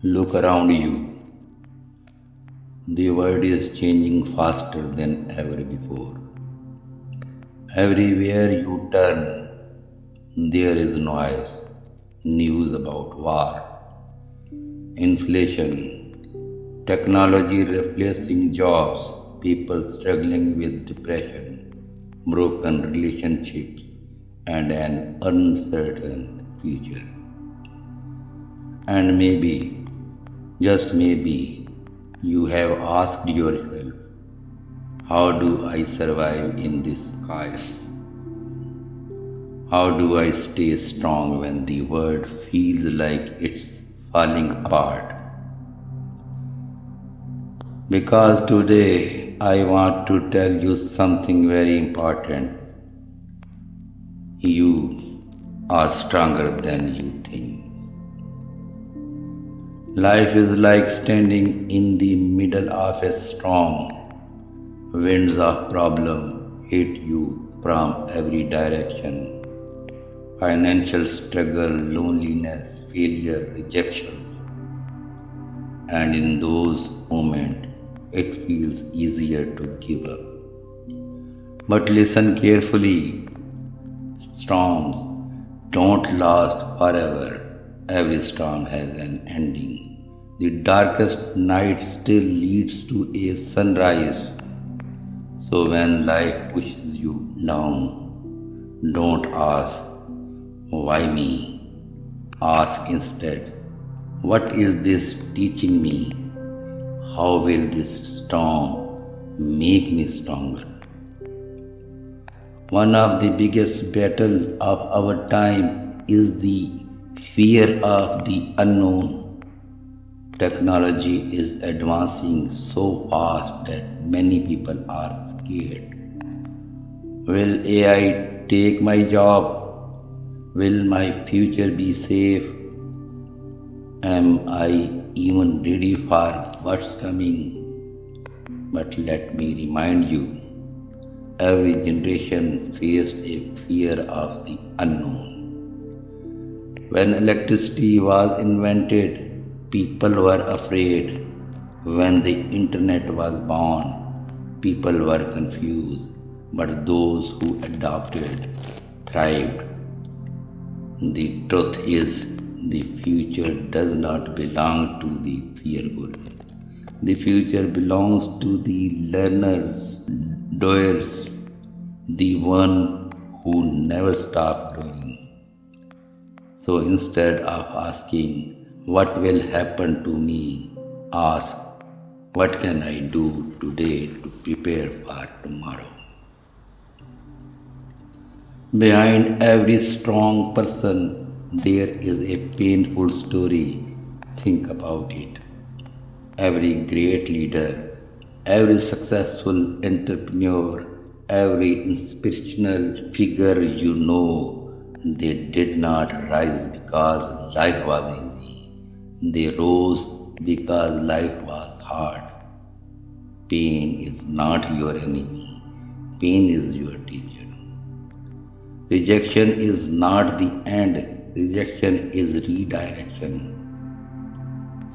Look around you. The world is changing faster than ever before. Everywhere you turn, there is noise, news about war, inflation, technology replacing jobs, people struggling with depression, broken relationships, and an uncertain future. And maybe, just maybe, you have asked yourself, how do I survive in this chaos? How do I stay strong when the world feels like it's falling apart? Because today I want to tell you something very important. You are stronger than you think. Life is like standing in the middle of a storm. Winds of problem hit you from every direction. Financial struggle, loneliness, failure, rejections. And in those moments, it feels easier to give up. But listen carefully. Storms don't last forever. Every storm has an ending. The darkest night still leads to a sunrise. So when life pushes you down, don't ask, why me? Ask instead, what is this teaching me? How will this storm make me stronger? One of the biggest battles of our time is the fear of the unknown. Technology is advancing so fast that many people are scared. Will AI take my job? Will my future be safe? Am I even ready for what's coming? But let me remind you, every generation faced a fear of the unknown. When electricity was invented, people were afraid. When the internet was born, people were confused. But those who adopted thrived. The truth is, the future does not belong to the fearful. The future belongs to the learners, doers, the one who never stop growing. So instead of asking, what will happen to me? Ask, what can I do today to prepare for tomorrow? Behind every strong person, there is a painful story. Think about it. Every great leader, every successful entrepreneur, every inspirational figure you know, they did not rise because life was easy. They rose because life was hard. Pain is not your enemy. Pain is your teacher. Rejection is not the end. Rejection is redirection.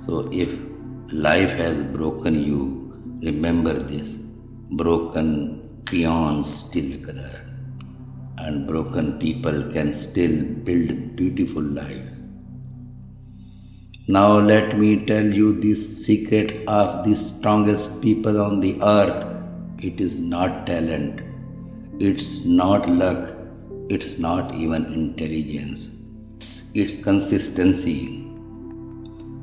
So if life has broken you, remember this. Broken crayons still color. And broken people can still build beautiful life. Now let me tell you the secret of the strongest people on the earth. It is not talent. It's not luck. It's not even intelligence. It's consistency.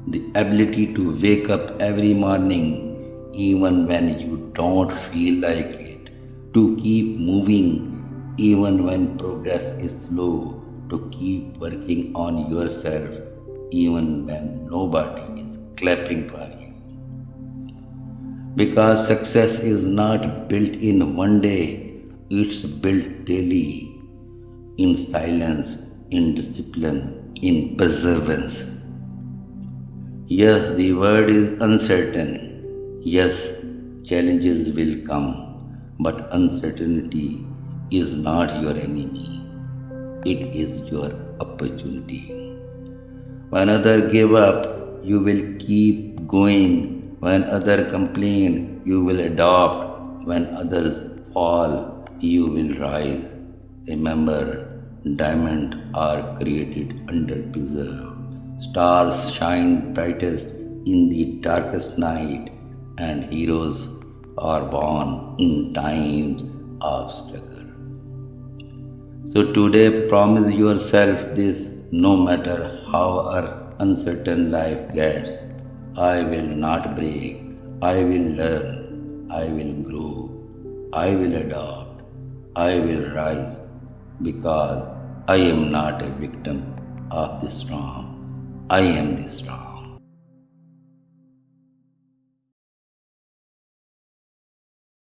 The ability to wake up every morning even when you don't feel like it. To keep moving even when progress is slow. To keep working on yourself even when nobody is clapping for you. Because success is not built in one day, it's built daily, in silence, in discipline, in perseverance. Yes, the world is uncertain. Yes, challenges will come, but uncertainty is not your enemy. It is your opportunity. When others give up, you will keep going. When others complain, you will adopt. When others fall, you will rise. Remember, diamonds are created under pressure. Stars shine brightest in the darkest night, and heroes are born in times of struggle. So today promise yourself this: no matter how uncertain life gets, I will not break, I will learn, I will grow, I will adopt, I will rise, because I am not a victim of the storm. I am the storm.